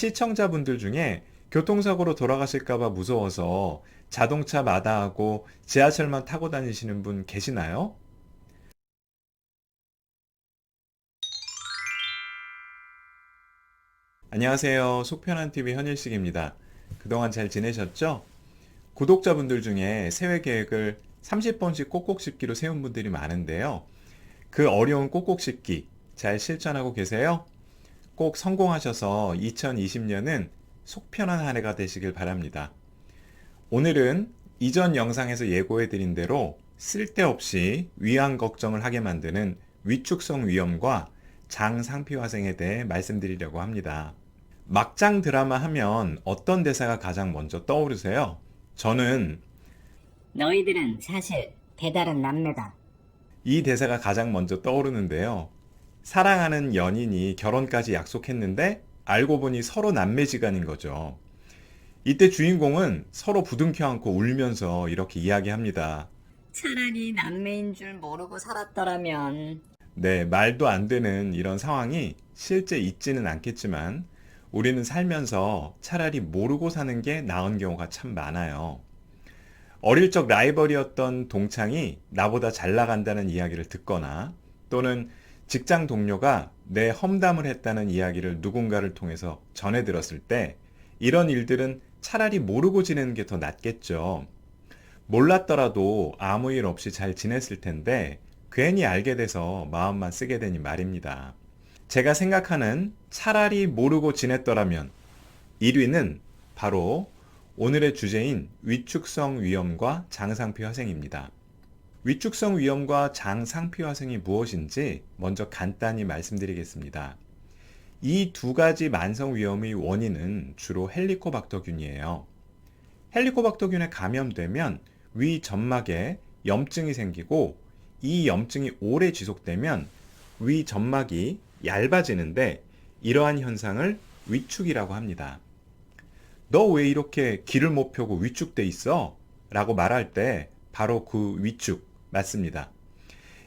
시청자분들 중에 교통사고로 돌아가실까봐 무서워서 자동차 마다하고 지하철만 타고 다니시는 분 계시나요? 안녕하세요. 속편한TV 현일식입니다. 그동안 잘 지내셨죠? 구독자분들 중에 새해 계획을 30번씩 꼭꼭 씹기로 세운 분들이 많은데요. 그 어려운 꼭꼭 씹기 잘 실천하고 계세요? 꼭 성공하셔서 2020년은 속 편한 한 해가 되시길 바랍니다. 오늘은 이전 영상에서 예고해드린 대로 쓸데없이 위암 걱정을 하게 만드는 위축성 위염과 장상피화생에 대해 말씀드리려고 합니다. 막장 드라마 하면 어떤 대사가 가장 먼저 떠오르세요? 저는 너희들은 사실 배다른 남매다. 이 대사가 가장 먼저 떠오르는데요. 사랑하는 연인이 결혼까지 약속했는데 알고 보니 서로 남매지간인 거죠. 이때 주인공은 서로 부둥켜 안고 울면서 이렇게 이야기합니다. 차라리 남매인 줄 모르고 살았더라면. 네, 말도 안 되는 이런 상황이 실제 있지는 않겠지만 우리는 살면서 차라리 모르고 사는 게 나은 경우가 참 많아요. 어릴 적 라이벌이었던 동창이 나보다 잘 나간다는 이야기를 듣거나 또는 직장 동료가 내 험담을 했다는 이야기를 누군가를 통해서 전해 들었을 때 이런 일들은 차라리 모르고 지내는 게 더 낫겠죠. 몰랐더라도 아무 일 없이 잘 지냈을 텐데 괜히 알게 돼서 마음만 쓰게 되니 말입니다. 제가 생각하는 차라리 모르고 지냈더라면 1위는 바로 오늘의 주제인 위축성 위염과 장상피 화생입니다. 위축성 위염과 장상피 화생이 무엇인지 먼저 간단히 말씀드리겠습니다. 이 두 가지 만성 위염의 원인은 주로 헬리코박터균이에요. 헬리코박터균에 감염되면 위 점막에 염증이 생기고 이 염증이 오래 지속되면 위 점막이 얇아지는데 이러한 현상을 위축이라고 합니다. 너 왜 이렇게 기를 못 펴고 위축돼 있어? 라고 말할 때 바로 그 위축 맞습니다.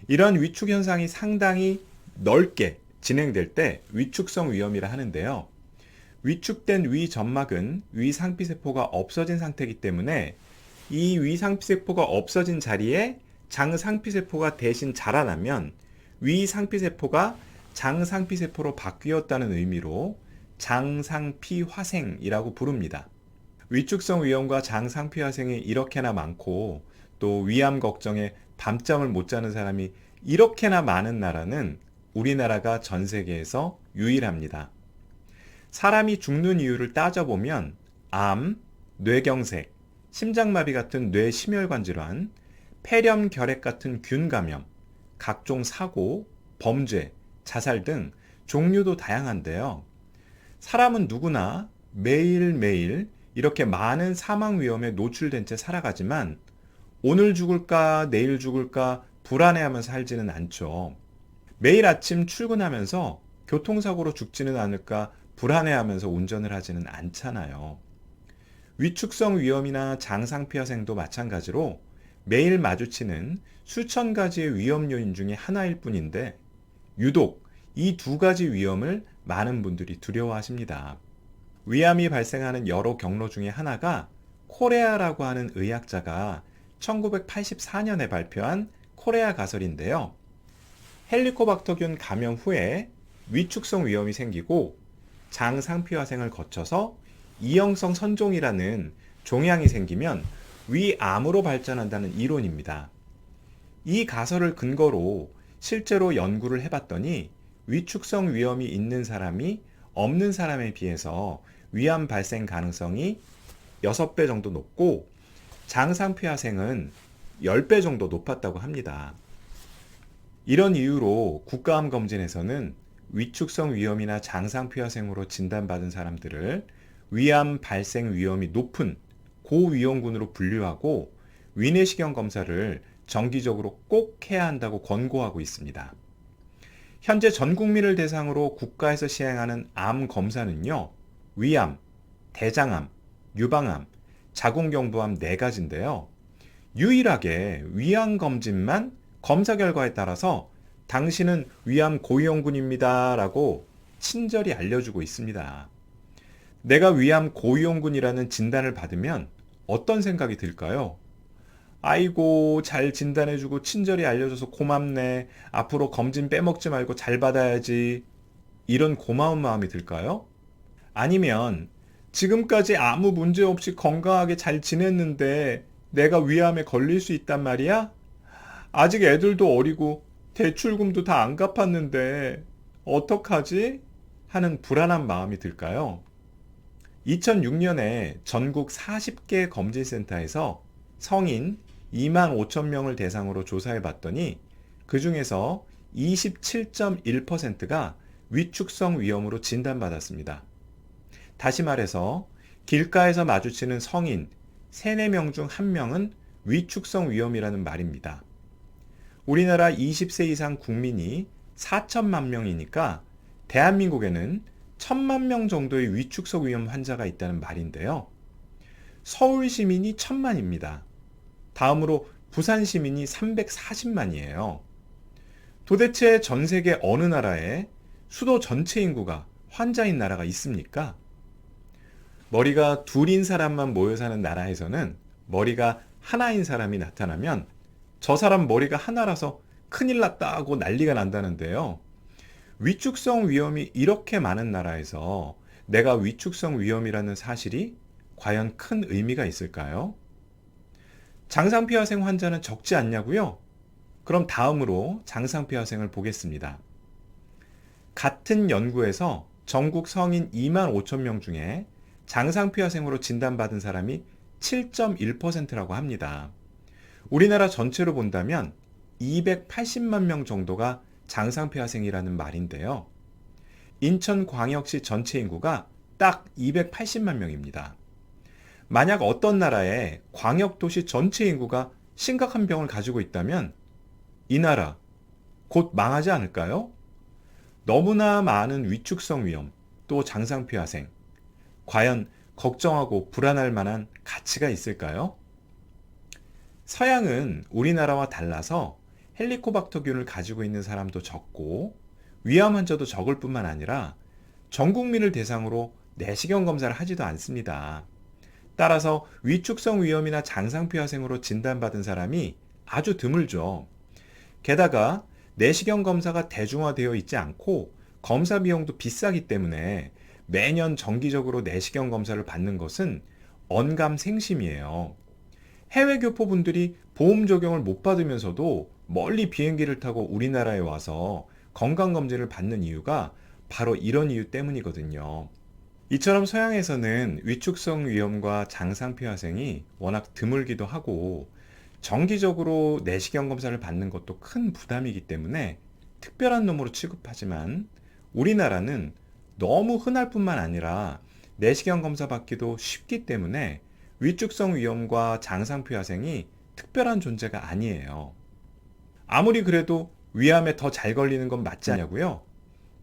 이런 위축 현상이 상당히 넓게 진행될 때 위축성 위염이라 하는데요. 위축된 위 점막은 위 상피세포가 없어진 상태이기 때문에 이 위 상피세포가 없어진 자리에 장 상피세포가 대신 자라나면 위 상피세포가 장 상피세포로 바뀌었다는 의미로 장상피화생이라고 부릅니다. 위축성 위염과 장상피화생이 이렇게나 많고 또 위암 걱정에 밤잠을 못 자는 사람이 이렇게나 많은 나라는 우리나라가 전 세계에서 유일합니다. 사람이 죽는 이유를 따져보면 암, 뇌경색, 심장마비 같은 뇌심혈관 질환, 폐렴 결핵 같은 균 감염, 각종 사고, 범죄, 자살 등 종류도 다양한데요. 사람은 누구나 매일매일 이렇게 많은 사망 위험에 노출된 채 살아가지만 오늘 죽을까 내일 죽을까 불안해하면서 살지는 않죠. 매일 아침 출근하면서 교통사고로 죽지는 않을까 불안해하면서 운전을 하지는 않잖아요. 위축성 위염이나 장상피화생도 마찬가지로 매일 마주치는 수천 가지의 위험 요인 중에 하나일 뿐인데 유독 이 두 가지 위험을 많은 분들이 두려워하십니다. 위암이 발생하는 여러 경로 중에 하나가 코레아라고 하는 의학자가 1984년에 발표한 코레아 가설인데요. 헬리코박터균 감염 후에 위축성 위염이 생기고 장상피화생을 거쳐서 이형성 선종이라는 종양이 생기면 위암으로 발전한다는 이론입니다. 이 가설을 근거로 실제로 연구를 해봤더니 위축성 위염이 있는 사람이 없는 사람에 비해서 위암 발생 가능성이 6배 정도 높고 장상피화생은 10배 정도 높았다고 합니다. 이런 이유로 국가암 검진에서는 위축성 위염이나 장상피화생으로 진단받은 사람들을 위암 발생 위험이 높은 고위험군으로 분류하고 위내시경 검사를 정기적으로 꼭 해야 한다고 권고하고 있습니다. 현재 전 국민을 대상으로 국가에서 시행하는 암 검사는요, 위암, 대장암, 유방암, 자궁경부암 4가지인데요. 유일하게 위암 검진만 검사 결과에 따라서 당신은 위암 고위험군입니다 라고 친절히 알려주고 있습니다. 내가 위암 고위험군이라는 진단을 받으면 어떤 생각이 들까요? 아이고, 잘 진단해주고 친절히 알려줘서 고맙네. 앞으로 검진 빼먹지 말고 잘 받아야지. 이런 고마운 마음이 들까요? 아니면 지금까지 아무 문제 없이 건강하게 잘 지냈는데 내가 위암에 걸릴 수 있단 말이야? 아직 애들도 어리고 대출금도 다 안 갚았는데 어떡하지? 하는 불안한 마음이 들까요? 2006년에 전국 40개 검진센터에서 성인 2만 5천 명을 대상으로 조사해 봤더니 그 중에서 27.1%가 위축성 위염으로 진단받았습니다. 다시 말해서 길가에서 마주치는 성인 3, 4명 중 1명은 위축성 위염이라는 말입니다. 우리나라 20세 이상 국민이 4천만 명이니까 대한민국에는 1천만 명 정도의 위축성 위염 환자가 있다는 말인데요. 서울 시민이 1천만입니다. 다음으로 부산 시민이 340만이에요. 도대체 전 세계 어느 나라에 수도 전체 인구가 환자인 나라가 있습니까? 머리가 둘인 사람만 모여 사는 나라에서는 머리가 하나인 사람이 나타나면 저 사람 머리가 하나라서 큰일 났다 하고 난리가 난다는데요. 위축성 위염이 이렇게 많은 나라에서 내가 위축성 위염이라는 사실이 과연 큰 의미가 있을까요? 장상피화생 환자는 적지 않냐고요? 그럼 다음으로 장상피화생을 보겠습니다. 같은 연구에서 전국 성인 2만 5천 명 중에 장상피화생으로 진단받은 사람이 7.1%라고 합니다. 우리나라 전체로 본다면 280만 명 정도가 장상피화생이라는 말인데요. 인천광역시 전체 인구가 딱 280만 명입니다. 만약 어떤 나라에 광역도시 전체 인구가 심각한 병을 가지고 있다면 이 나라 곧 망하지 않을까요? 너무나 많은 위축성 위염, 또 장상피화생. 과연 걱정하고 불안할 만한 가치가 있을까요? 서양은 우리나라와 달라서 헬리코박터균을 가지고 있는 사람도 적고 위암 환자도 적을 뿐만 아니라 전 국민을 대상으로 내시경 검사를 하지도 않습니다. 따라서 위축성 위염이나 장상피화생으로 진단받은 사람이 아주 드물죠. 게다가 내시경 검사가 대중화되어 있지 않고 검사 비용도 비싸기 때문에 매년 정기적으로 내시경 검사를 받는 것은 언감생심이에요. 해외 교포분들이 보험 적용을 못 받으면서도 멀리 비행기를 타고 우리나라에 와서 건강검진을 받는 이유가 바로 이런 이유 때문이거든요. 이처럼 서양에서는 위축성 위염과 장상피화생이 워낙 드물기도 하고 정기적으로 내시경 검사를 받는 것도 큰 부담이기 때문에 특별한 놈으로 취급하지만 우리나라는 너무 흔할 뿐만 아니라 내시경 검사 받기도 쉽기 때문에 위축성 위염과 장상피화생이 특별한 존재가 아니에요. 아무리 그래도 위암에 더 잘 걸리는 건 맞지 않냐고요?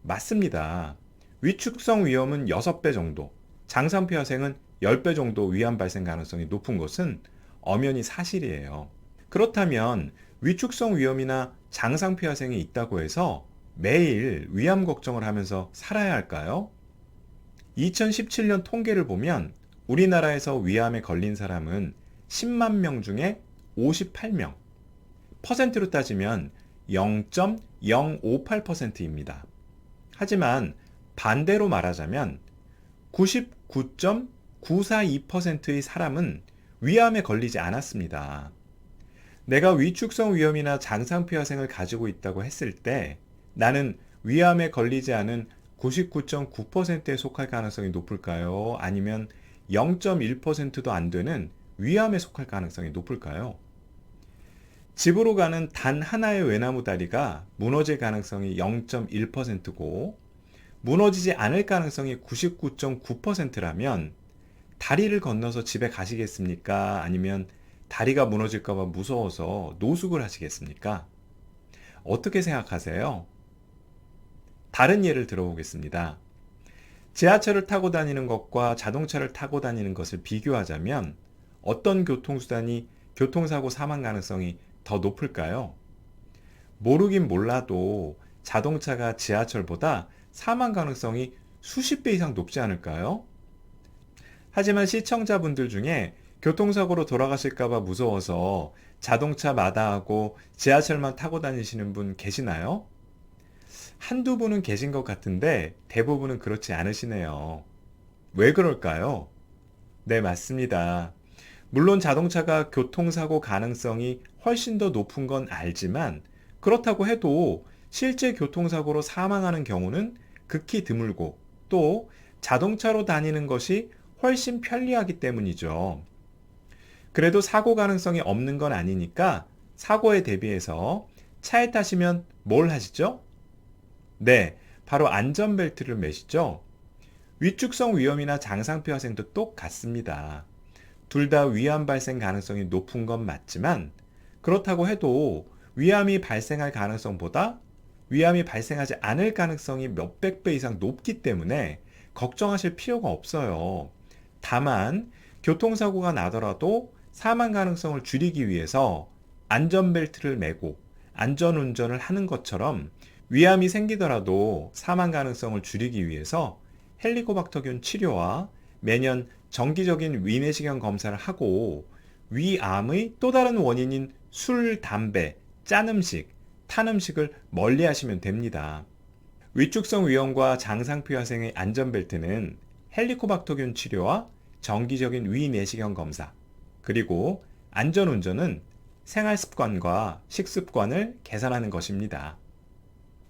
맞습니다. 위축성 위염은 6배 정도, 장상피화생은 10배 정도 위암 발생 가능성이 높은 것은 엄연히 사실이에요. 그렇다면 위축성 위염이나 장상피화생이 있다고 해서 매일 위암 걱정을 하면서 살아야 할까요? 2017년 통계를 보면 우리나라에서 위암에 걸린 사람은 10만 명 중에 58명, 퍼센트로 따지면 0.058%입니다. 하지만 반대로 말하자면 99.942%의 사람은 위암에 걸리지 않았습니다. 내가 위축성 위염이나 장상피화생을 가지고 있다고 했을 때 나는 위암에 걸리지 않은 99.9%에 속할 가능성이 높을까요? 아니면 0.1%도 안 되는 위암에 속할 가능성이 높을까요? 집으로 가는 단 하나의 외나무 다리가 무너질 가능성이 0.1%고 무너지지 않을 가능성이 99.9%라면 다리를 건너서 집에 가시겠습니까? 아니면 다리가 무너질까 봐 무서워서 노숙을 하시겠습니까? 어떻게 생각하세요? 다른 예를 들어보겠습니다. 지하철을 타고 다니는 것과 자동차를 타고 다니는 것을 비교하자면 어떤 교통수단이 교통사고 사망 가능성이 더 높을까요? 모르긴 몰라도 자동차가 지하철보다 사망 가능성이 수십 배 이상 높지 않을까요? 하지만 시청자분들 중에 교통사고로 돌아가실까봐 무서워서 자동차 마다하고 지하철만 타고 다니시는 분 계시나요? 한두 분은 계신 것 같은데 대부분은 그렇지 않으시네요. 왜 그럴까요? 네, 맞습니다. 물론 자동차가 교통사고 가능성이 훨씬 더 높은 건 알지만 그렇다고 해도 실제 교통사고로 사망하는 경우는 극히 드물고 또 자동차로 다니는 것이 훨씬 편리하기 때문이죠. 그래도 사고 가능성이 없는 건 아니니까 사고에 대비해서 차에 타시면 뭘 하시죠? 네, 바로 안전벨트를 매시죠. 위축성 위험이나 장상피 화생도 똑같습니다. 둘 다 위암 발생 가능성이 높은 건 맞지만 그렇다고 해도 위암이 발생할 가능성보다 위암이 발생하지 않을 가능성이 몇백 배 이상 높기 때문에 걱정하실 필요가 없어요. 다만 교통사고가 나더라도 사망 가능성을 줄이기 위해서 안전벨트를 매고 안전운전을 하는 것처럼 위암이 생기더라도 사망 가능성을 줄이기 위해서 헬리코박터균 치료와 매년 정기적인 위내시경 검사를 하고 위암의 또 다른 원인인 술, 담배, 짠 음식, 탄 음식을 멀리 하시면 됩니다. 위축성 위염과 장상피 화생의 안전벨트는 헬리코박터균 치료와 정기적인 위내시경 검사, 그리고 안전운전은 생활습관과 식습관을 개선하는 것입니다.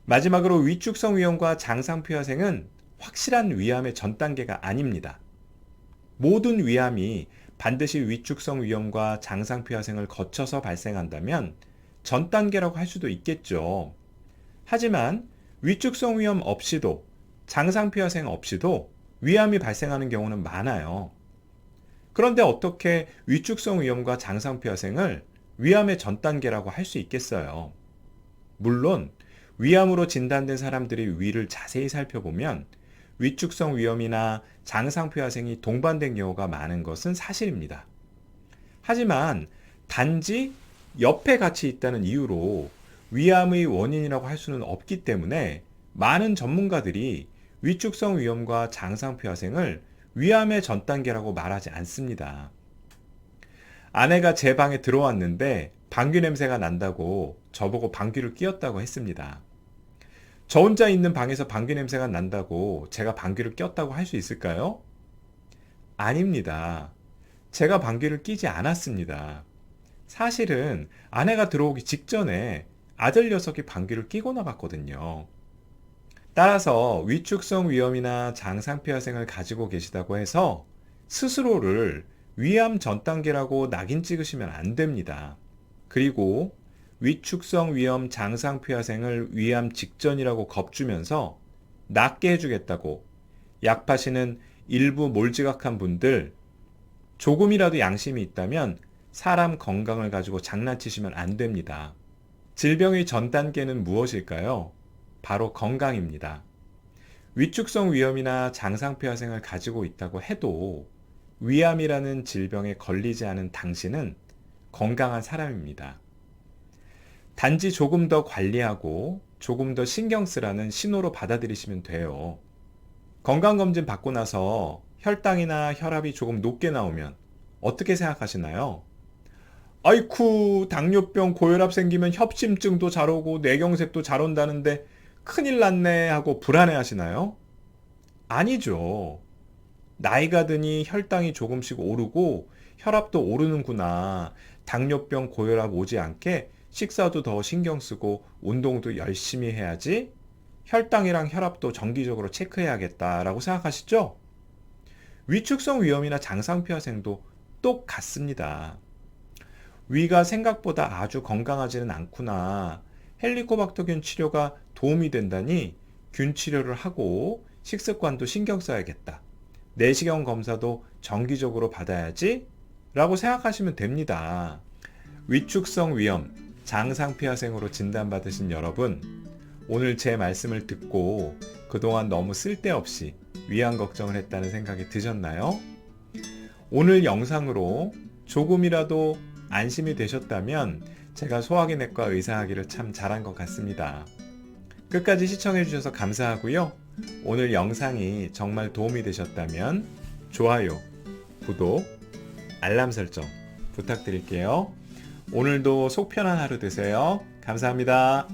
마지막으로 위축성 위염과 장상피 화생은 확실한 위암의 전 단계가 아닙니다. 모든 위암이 반드시 위축성 위염과 장상피 화생을 거쳐서 발생한다면 전 단계라고 할 수도 있겠죠. 하지만 위축성 위염 없이도 장상피 화생 없이도 위암이 발생하는 경우는 많아요. 그런데 어떻게 위축성 위염과 장상피 화생을 위암의 전 단계라고 할 수 있겠어요? 물론 위암으로 진단된 사람들의 위를 자세히 살펴보면 위축성 위염이나 장상피 화생이 동반된 경우가 많은 것은 사실입니다. 하지만 단지 옆에 같이 있다는 이유로 위암의 원인이라고 할 수는 없기 때문에 많은 전문가들이 위축성 위염과 장상피 화생을 위암의 전 단계라고 말하지 않습니다. 아내가 제 방에 들어왔는데 방귀 냄새가 난다고 저보고 방귀를 뀌었다고 했습니다. 저 혼자 있는 방에서 방귀 냄새가 난다고 제가 방귀를 꼈다고 할 수 있을까요? 아닙니다. 제가 방귀를 뀌지 않았습니다. 사실은 아내가 들어오기 직전에 아들 녀석이 방귀를 뀌고 나갔거든요. 따라서 위축성 위염이나 장상피 화생을 가지고 계시다고 해서 스스로를 위암 전 단계라고 낙인 찍으시면 안 됩니다. 그리고 위축성 위염 장상피 화생을 위암 직전이라고 겁주면서 낫게 해주겠다고 약 파시는 일부 몰지각한 분들, 조금이라도 양심이 있다면 사람 건강을 가지고 장난치시면 안 됩니다. 질병의 전 단계는 무엇일까요? 바로 건강입니다. 위축성 위염이나 장상피 화생을 가지고 있다고 해도 위암이라는 질병에 걸리지 않은 당신은 건강한 사람입니다. 단지 조금 더 관리하고 조금 더 신경 쓰라는 신호로 받아들이시면 돼요. 건강검진 받고 나서 혈당이나 혈압이 조금 높게 나오면 어떻게 생각하시나요? 아이쿠, 당뇨병, 고혈압 생기면 협심증도 잘 오고 뇌경색도 잘 온다는데 큰일 났네 하고 불안해 하시나요? 아니죠. 나이가 드니 혈당이 조금씩 오르고 혈압도 오르는구나. 당뇨병, 고혈압 오지 않게 식사도 더 신경 쓰고 운동도 열심히 해야지. 혈당이랑 혈압도 정기적으로 체크해야겠다라고 생각하시죠? 위축성 위염이나 장상피 화생도 똑같습니다. 위가 생각보다 아주 건강하지는 않구나. 헬리코박터균 치료가 도움이 된다니 균 치료를 하고 식습관도 신경 써야겠다. 내시경 검사도 정기적으로 받아야지 라고 생각하시면 됩니다. 위축성 위염, 장상피 화생으로 진단받으신 여러분, 오늘 제 말씀을 듣고 그동안 너무 쓸데없이 위암 걱정을 했다는 생각이 드셨나요? 오늘 영상으로 조금이라도 안심이 되셨다면 제가 소화기내과 의사하기를 참 잘한 것 같습니다. 끝까지 시청해 주셔서 감사하고요. 오늘 영상이 정말 도움이 되셨다면 좋아요, 구독, 알람 설정 부탁드릴게요. 오늘도 속 편한 하루 되세요. 감사합니다.